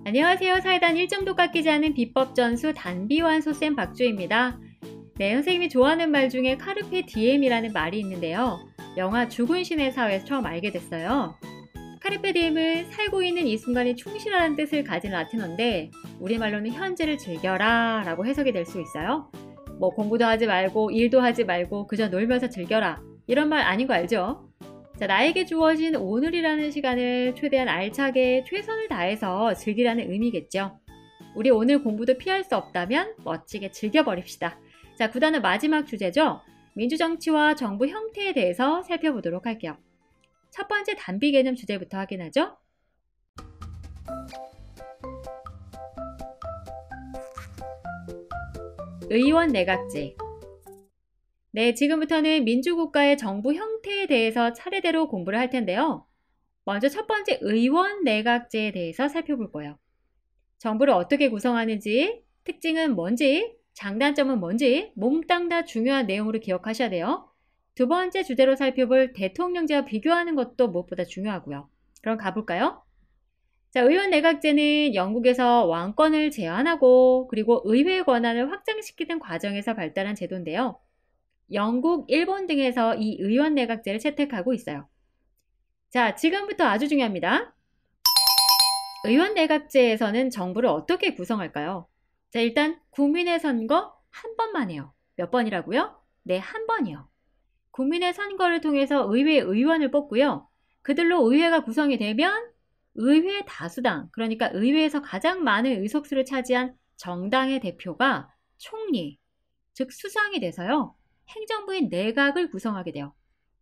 안녕하세요. 사회단 1점도 깎이지 않은 비법 전수 단비완소쌤 박주입니다. 네, 선생님이 좋아하는 말 중에 카르페 디엠이라는 말이 있는데요. 영화 죽은 신의 사회에서 처음 알게 됐어요. 카르페 디엠은 살고 있는 이 순간에 충실하는 뜻을 가진 라틴어인데 우리말로는 현재를 즐겨라 라고 해석이 될 수 있어요. 뭐 공부도 하지 말고 일도 하지 말고 그저 놀면서 즐겨라 이런 말 아닌 거 알죠? 자, 나에게 주어진 오늘이라는 시간을 최대한 알차게 최선을 다해서 즐기라는 의미겠죠. 우리 오늘 공부도 피할 수 없다면 멋지게 즐겨버립시다. 자, 9단은 마지막 주제죠. 민주정치와 정부 형태에 대해서 살펴보도록 할게요. 첫 번째 단비 개념 주제부터 확인하죠. 의원 내각제. 네, 지금부터는 민주국가의 정부 형태에 대해서 차례대로 공부를 할 텐데요. 먼저 첫 번째 의원 내각제에 대해서 살펴볼 거예요. 정부를 어떻게 구성하는지, 특징은 뭔지, 장단점은 뭔지 몽땅 다 중요한 내용으로 기억하셔야 돼요. 두 번째 주제로 살펴볼 대통령제와 비교하는 것도 무엇보다 중요하고요. 그럼 가볼까요? 자, 의원 내각제는 영국에서 왕권을 제한하고 그리고 의회 권한을 확장시키는 과정에서 발달한 제도인데요. 영국, 일본 등에서 이 의원 내각제를 채택하고 있어요. 자, 지금부터 아주 중요합니다. 의원 내각제에서는 정부를 어떻게 구성할까요? 자, 일단 국민의 선거 한 번만 해요. 몇 번이라고요? 네, 한 번이요. 국민의 선거를 통해서 의회 의원을 뽑고요. 그들로 의회가 구성이 되면 의회 다수당, 그러니까 의회에서 가장 많은 의석수를 차지한 정당의 대표가 총리, 즉 수상이 돼서요. 행정부인 내각을 구성하게 돼요.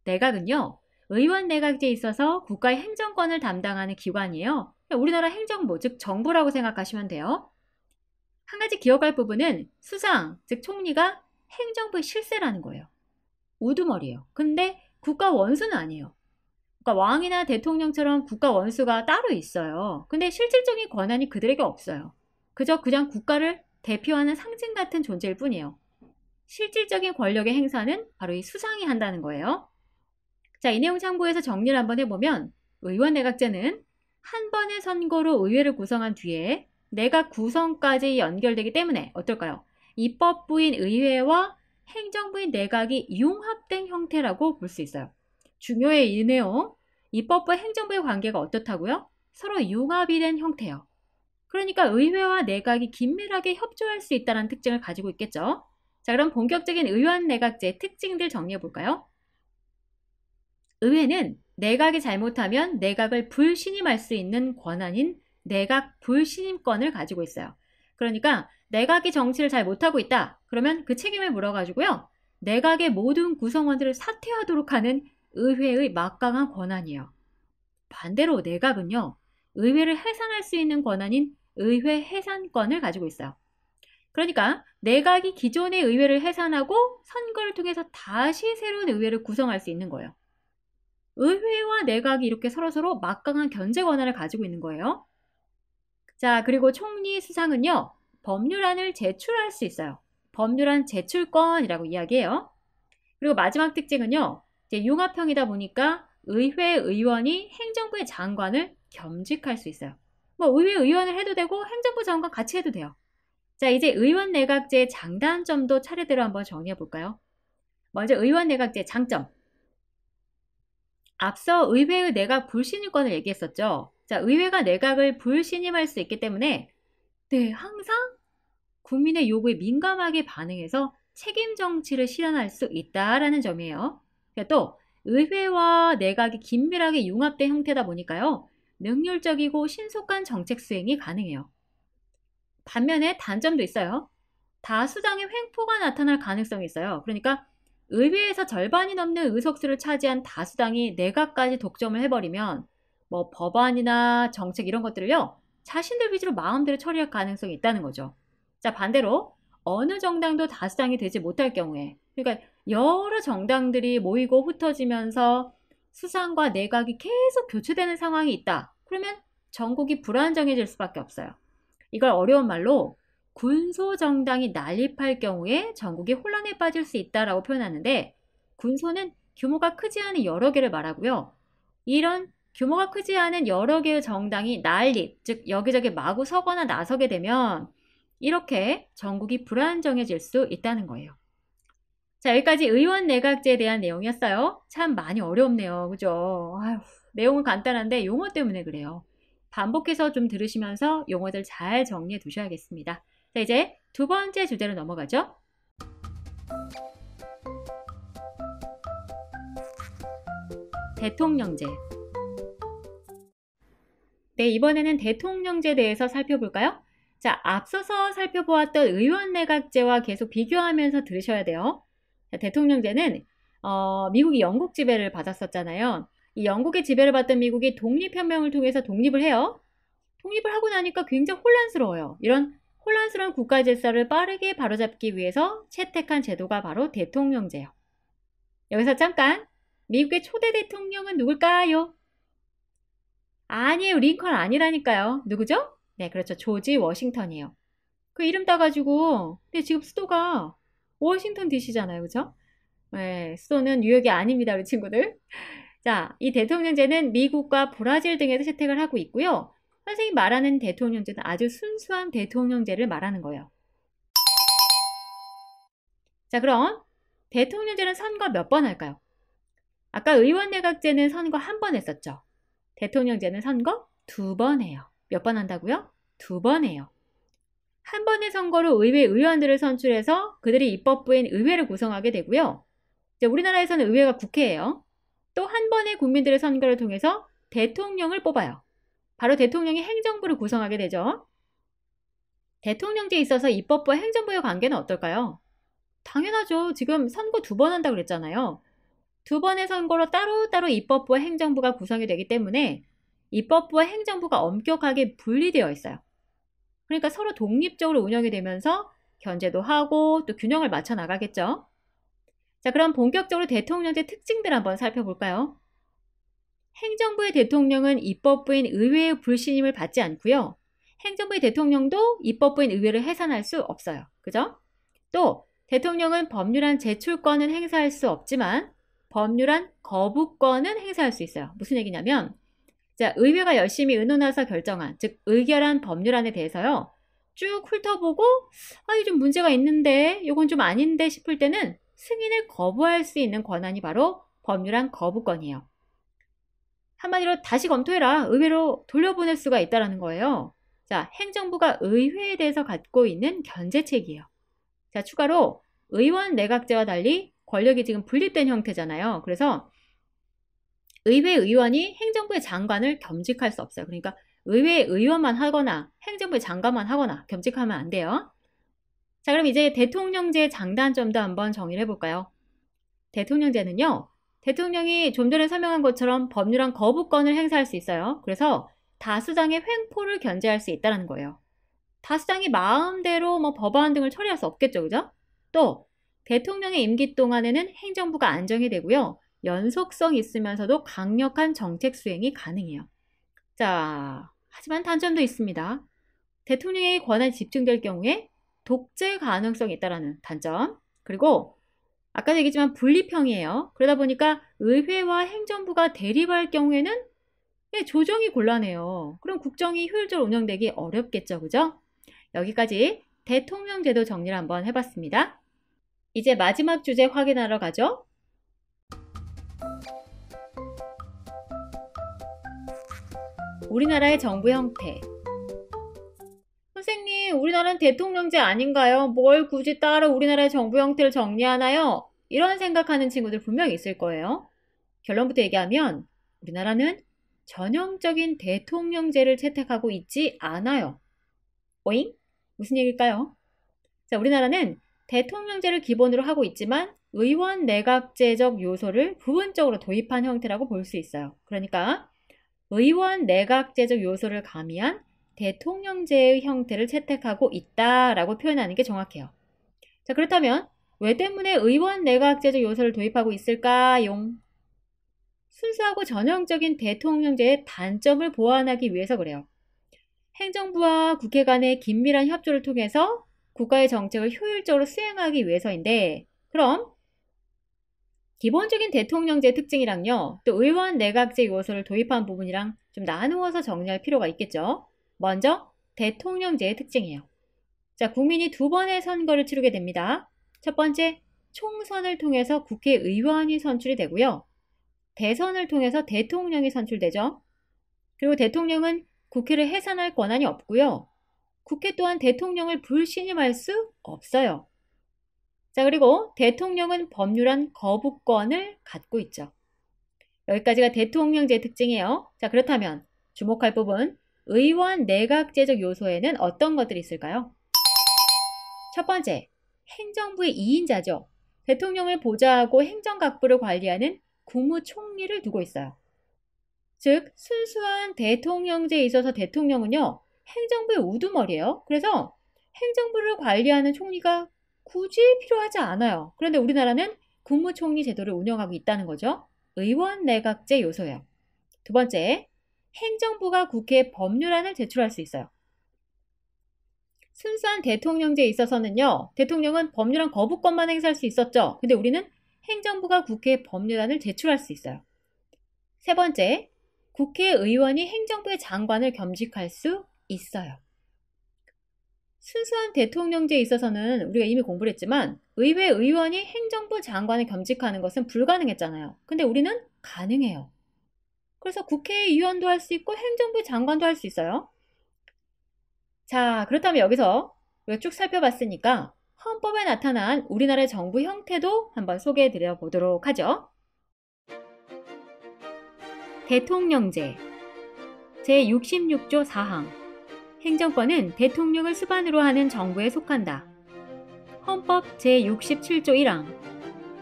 내각은요. 의원 내각제에 있어서 국가의 행정권을 담당하는 기관이에요. 우리나라 행정부, 즉 정부라고 생각하시면 돼요. 한 가지 기억할 부분은 수상, 즉 총리가 행정부의 실세라는 거예요. 우두머리예요. 근데 국가 원수는 아니에요. 그러니까 왕이나 대통령처럼 국가 원수가 따로 있어요. 근데 실질적인 권한이 그들에게 없어요. 그저 그냥 국가를 대표하는 상징 같은 존재일 뿐이에요. 실질적인 권력의 행사는 바로 이 수상이 한다는 거예요. 자, 이 내용 참고해서 정리를 한번 해보면 의원 내각제는 한 번의 선거로 의회를 구성한 뒤에 내각 구성까지 연결되기 때문에 어떨까요? 입법부인 의회와 행정부인 내각이 융합된 형태라고 볼 수 있어요. 중요해 이 내용. 입법부와 행정부의 관계가 어떻다고요? 서로 융합이 된 형태예요. 그러니까 의회와 내각이 긴밀하게 협조할 수 있다는 특징을 가지고 있겠죠. 자, 그럼 본격적인 의원 내각제의 특징들 정리해 볼까요? 의회는 내각이 잘못하면 내각을 불신임할 수 있는 권한인 내각 불신임권을 가지고 있어요. 그러니까 내각이 정치를 잘 못하고 있다. 그러면 그 책임을 물어가지고요. 내각의 모든 구성원들을 사퇴하도록 하는 의회의 막강한 권한이에요. 반대로 내각은요. 의회를 해산할 수 있는 권한인 의회 해산권을 가지고 있어요. 그러니까 내각이 기존의 의회를 해산하고 선거를 통해서 다시 새로운 의회를 구성할 수 있는 거예요. 의회와 내각이 이렇게 서로서로 막강한 견제 권한을 가지고 있는 거예요. 자, 그리고 총리 수상은요. 법률안을 제출할 수 있어요. 법률안 제출권이라고 이야기해요. 그리고 마지막 특징은요. 이제 융합형이다 보니까 의회 의원이 행정부의 장관을 겸직할 수 있어요. 뭐 의회 의원을 해도 되고 행정부 장관 같이 해도 돼요. 자, 이제 의원 내각제의 장단점도 차례대로 한번 정리해 볼까요? 먼저 의원 내각제의 장점. 앞서 의회의 내각 불신임권을 얘기했었죠. 자, 의회가 내각을 불신임할 수 있기 때문에 네, 항상 국민의 요구에 민감하게 반응해서 책임 정치를 실현할 수 있다라는 점이에요. 또 의회와 내각이 긴밀하게 융합된 형태다 보니까요. 능률적이고 신속한 정책 수행이 가능해요. 반면에 단점도 있어요. 다수당의 횡포가 나타날 가능성이 있어요. 그러니까 의회에서 절반이 넘는 의석수를 차지한 다수당이 내각까지 독점을 해버리면 뭐 법안이나 정책 이런 것들을요. 자신들 위주로 마음대로 처리할 가능성이 있다는 거죠. 자, 반대로 어느 정당도 다수당이 되지 못할 경우에 그러니까 여러 정당들이 모이고 흩어지면서 수상과 내각이 계속 교체되는 상황이 있다. 그러면 전국이 불안정해질 수밖에 없어요. 이걸 어려운 말로 군소정당이 난립할 경우에 전국이 혼란에 빠질 수 있다라고 표현하는데 군소는 규모가 크지 않은 여러 개를 말하고요. 이런 규모가 크지 않은 여러 개의 정당이 난립, 즉 여기저기 마구 서거나 나서게 되면 이렇게 전국이 불안정해질 수 있다는 거예요. 자, 여기까지 의원 내각제에 대한 내용이었어요. 참 많이 어렵네요. 그죠? 아휴, 내용은 간단한데 용어 때문에 그래요. 반복해서 좀 들으시면서 용어들 잘 정리해 두셔야겠습니다. 자, 이제 두 번째 주제로 넘어가죠. 대통령제. 네, 이번에는 대통령제에 대해서 살펴볼까요? 자, 앞서서 살펴보았던 의원내각제와 계속 비교하면서 들으셔야 돼요. 자, 대통령제는 미국이 영국 지배를 받았었잖아요. 이 영국의 지배를 받던 미국이 독립혁명을 통해서 독립을 해요. 독립을 하고 나니까 굉장히 혼란스러워요. 이런 혼란스러운 국가 질서를 빠르게 바로잡기 위해서 채택한 제도가 바로 대통령제예요. 여기서 잠깐, 미국의 초대 대통령은 누굴까요? 아니에요. 링컨 아니라니까요. 누구죠? 네, 그렇죠. 조지 워싱턴이에요. 그 이름 따가지고, 근데 지금 수도가 워싱턴 DC잖아요. 그죠? 네, 수도는 뉴욕이 아닙니다. 우리 친구들. 자, 이 대통령제는 미국과 브라질 등에서 채택을 하고 있고요. 선생님이 말하는 대통령제는 아주 순수한 대통령제를 말하는 거예요. 자, 그럼 대통령제는 선거 몇 번 할까요? 아까 의원내각제는 선거 한 번 했었죠. 대통령제는 선거 2번 해요. 몇 번 한다고요? 2번 해요. 한 번의 선거로 의회 의원들을 선출해서 그들이 입법부인 의회를 구성하게 되고요. 이제 우리나라에서는 의회가 국회예요. 또 한 번의 국민들의 선거를 통해서 대통령을 뽑아요. 바로 대통령이 행정부를 구성하게 되죠. 대통령제에 있어서 입법부와 행정부의 관계는 어떨까요? 당연하죠. 지금 선거 2번 한다고 그랬잖아요. 2번의 선거로 따로따로 입법부와 행정부가 구성이 되기 때문에 입법부와 행정부가 엄격하게 분리되어 있어요. 그러니까 서로 독립적으로 운영이 되면서 견제도 하고 또 균형을 맞춰 나가겠죠. 자, 그럼 본격적으로 대통령제 특징들 한번 살펴볼까요? 행정부의 대통령은 입법부인 의회의 불신임을 받지 않고요. 행정부의 대통령도 입법부인 의회를 해산할 수 없어요. 그죠? 또 대통령은 법률안 제출권은 행사할 수 없지만 법률안 거부권은 행사할 수 있어요. 무슨 얘기냐면 자, 의회가 열심히 의논해서 결정한, 즉 의결한 법률안에 대해서요. 쭉 훑어보고 이게 좀 문제가 있는데 이건 좀 아닌데 싶을 때는 승인을 거부할 수 있는 권한이 바로 법률안 거부권이에요. 한마디로 다시 검토해라. 의회로 돌려보낼 수가 있다는 거예요. 자, 행정부가 의회에 대해서 갖고 있는 견제책이에요. 자, 추가로 의원 내각제와 달리 권력이 지금 분립된 형태잖아요. 그래서 의회 의원이 행정부의 장관을 겸직할 수 없어요. 그러니까 의회 의원만 하거나 행정부의 장관만 하거나 겸직하면 안 돼요. 자, 그럼 이제 대통령제의 장단점도 한번 정리를 해볼까요? 대통령제는요. 대통령이 좀 전에 설명한 것처럼 법률안 거부권을 행사할 수 있어요. 그래서 다수당의 횡포를 견제할 수 있다는 거예요. 다수당이 마음대로 법안 등을 처리할 수 없겠죠. 그죠? 또 대통령의 임기 동안에는 행정부가 안정이 되고요. 연속성 있으면서도 강력한 정책 수행이 가능해요. 자, 하지만 단점도 있습니다. 대통령의 권한이 집중될 경우에 독재 가능성이 있다는 단점. 그리고 아까도 얘기했지만 분립형이에요. 그러다 보니까 의회와 행정부가 대립할 경우에는 조정이 곤란해요. 그럼 국정이 효율적으로 운영되기 어렵겠죠. 그죠? 여기까지 대통령제도 정리를 한번 해봤습니다. 이제 마지막 주제 확인하러 가죠. 우리나라의 정부 형태. 선생님, 우리나라는 대통령제 아닌가요? 뭘 굳이 따로 우리나라의 정부 형태를 정리하나요? 이런 생각하는 친구들 분명히 있을 거예요. 결론부터 얘기하면 우리나라는 전형적인 대통령제를 채택하고 있지 않아요. 오잉? 무슨 얘기일까요? 자, 우리나라는 대통령제를 기본으로 하고 있지만 의원 내각제적 요소를 부분적으로 도입한 형태라고 볼 수 있어요. 그러니까 의원 내각제적 요소를 가미한 대통령제의 형태를 채택하고 있다라고 표현하는 게 정확해요. 자, 그렇다면 왜 때문에 의원 내각제적 요소를 도입하고 있을까요? 순수하고 전형적인 대통령제의 단점을 보완하기 위해서 그래요. 행정부와 국회 간의 긴밀한 협조를 통해서 국가의 정책을 효율적으로 수행하기 위해서인데, 그럼 기본적인 대통령제 특징이랑요, 또 의원 내각제 요소를 도입한 부분이랑 좀 나누어서 정리할 필요가 있겠죠. 먼저 대통령제의 특징이에요. 자, 국민이 두 번의 선거를 치르게 됩니다. 첫 번째, 총선을 통해서 국회의원이 선출이 되고요. 대선을 통해서 대통령이 선출되죠. 그리고 대통령은 국회를 해산할 권한이 없고요. 국회 또한 대통령을 불신임할 수 없어요. 자, 그리고 대통령은 법률안 거부권을 갖고 있죠. 여기까지가 대통령제 특징이에요. 자, 그렇다면 주목할 부분, 의원 내각제적 요소에는 어떤 것들이 있을까요? 첫 번째, 행정부의 2인자죠. 대통령을 보좌하고 행정각부를 관리하는 국무총리를 두고 있어요. 즉, 순수한 대통령제에 있어서 대통령은요, 행정부의 우두머리예요. 그래서 행정부를 관리하는 총리가 굳이 필요하지 않아요. 그런데 우리나라는 국무총리 제도를 운영하고 있다는 거죠. 의원 내각제 요소예요. 두 번째, 행정부가 국회에 법률안을 제출할 수 있어요. 순수한 대통령제에 있어서는요, 대통령은 법률안 거부권만 행사할 수 있었죠. 근데 우리는 행정부가 국회에 법률안을 제출할 수 있어요. 세 번째, 국회의원이 행정부의 장관을 겸직할 수 있어요. 순수한 대통령제에 있어서는 우리가 이미 공부를 했지만 의회 의원이 행정부 장관을 겸직하는 것은 불가능했잖아요. 근데 우리는 가능해요. 그래서 국회의원도 할 수 있고 행정부 장관도 할 수 있어요. 자, 그렇다면 여기서 우리가 쭉 살펴봤으니까 헌법에 나타난 우리나라의 정부 형태도 한번 소개해 드려 보도록 하죠. 대통령제 제66조 4항 행정권은 대통령을 수반으로 하는 정부에 속한다. 헌법 제67조 1항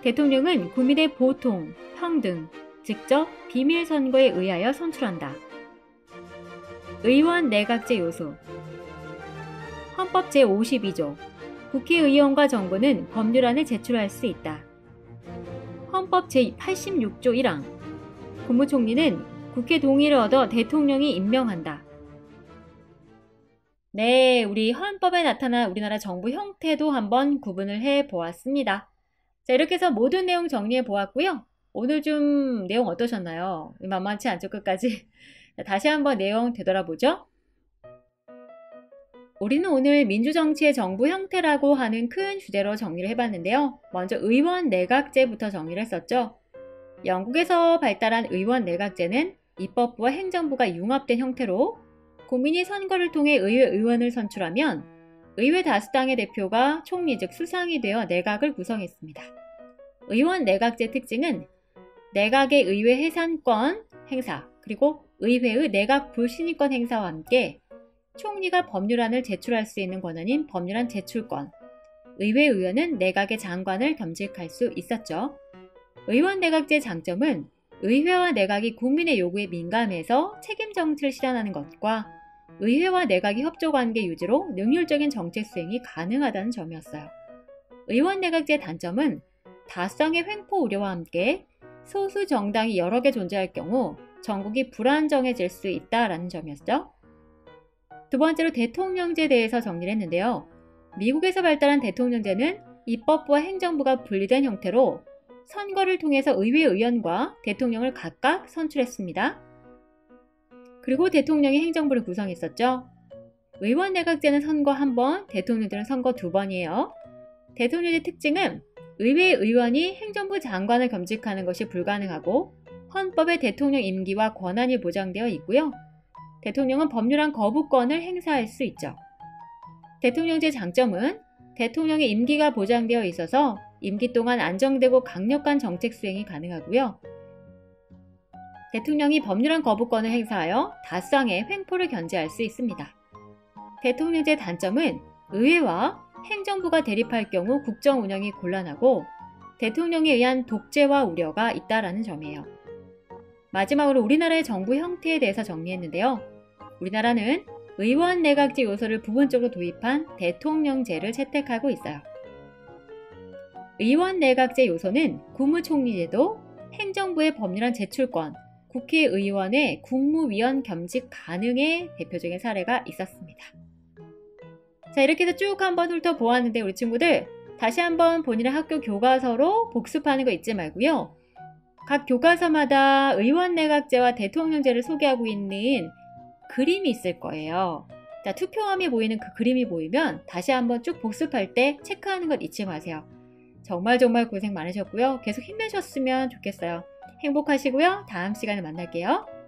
대통령은 국민의 보통, 평등, 직접, 비밀 선거에 의하여 선출한다. 의원 내각제 요소 헌법 제52조 국회의원과 정부는 법률안을 제출할 수 있다. 헌법 제86조 1항 국무총리는 국회 동의를 얻어 대통령이 임명한다. 네, 우리 헌법에 나타난 우리나라 정부 형태도 한번 구분을 해 보았습니다. 자, 이렇게 해서 모든 내용 정리해 보았고요. 오늘 좀 내용 어떠셨나요? 만만치 않죠, 끝까지? 다시 한번 내용 되돌아보죠. 우리는 오늘 민주정치의 정부 형태라고 하는 큰 주제로 정리를 해봤는데요. 먼저 의원 내각제부터 정리를 했었죠. 영국에서 발달한 의원 내각제는 입법부와 행정부가 융합된 형태로 국민이 선거를 통해 의회 의원을 선출하면 의회 다수당의 대표가 총리 즉 수상이 되어 내각을 구성했습니다. 의원 내각제 특징은 내각의 의회 해산권 행사 그리고 의회의 내각 불신임권 행사와 함께 총리가 법률안을 제출할 수 있는 권한인 법률안 제출권, 의회 의원은 내각의 장관을 겸직할 수 있었죠. 의원 내각제 장점은 의회와 내각이 국민의 요구에 민감해서 책임 정치를 실현하는 것과 의회와 내각이 협조관계 유지로 능률적인 정책 수행이 가능하다는 점이었어요. 의원 내각제 단점은 다수당의 횡포 우려와 함께 소수 정당이 여러 개 존재할 경우 전국이 불안정해질 수 있다는 점이었죠. 두 번째로 대통령제에 대해서 정리를 했는데요. 미국에서 발달한 대통령제는 입법부와 행정부가 분리된 형태로 선거를 통해서 의회 의원과 대통령을 각각 선출했습니다. 그리고 대통령이 행정부를 구성했었죠. 의원 내각제는 선거 1번, 대통령제는 선거 2번이에요. 대통령제 특징은 의회 의원이 행정부 장관을 겸직하는 것이 불가능하고 헌법에 대통령 임기와 권한이 보장되어 있고요. 대통령은 법률안 거부권을 행사할 수 있죠. 대통령제 장점은 대통령의 임기가 보장되어 있어서 임기 동안 안정되고 강력한 정책 수행이 가능하고요. 대통령이 법률안 거부권을 행사하여 다수당의 횡포를 견제할 수 있습니다. 대통령제 단점은 의회와 행정부가 대립할 경우 국정 운영이 곤란하고 대통령에 의한 독재화 우려가 있다는 점이에요. 마지막으로 우리나라의 정부 형태에 대해서 정리했는데요. 우리나라는 의원 내각제 요소를 부분적으로 도입한 대통령제를 채택하고 있어요. 의원 내각제 요소는 국무총리제도, 행정부의 법률안 제출권, 국회의원의 국무위원 겸직 가능의 대표적인 사례가 있었습니다. 자, 이렇게 해서 쭉 한번 훑어보았는데 우리 친구들 다시 한번 본인의 학교 교과서로 복습하는 거 잊지 말고요. 각 교과서마다 의원내각제와 대통령제를 소개하고 있는 그림이 있을 거예요. 자, 투표함이 보이는 그 그림이 보이면 다시 한번 쭉 복습할 때 체크하는 것 잊지 마세요. 정말 고생 많으셨고요. 계속 힘내셨으면 좋겠어요. 행복하시고요. 다음 시간에 만날게요.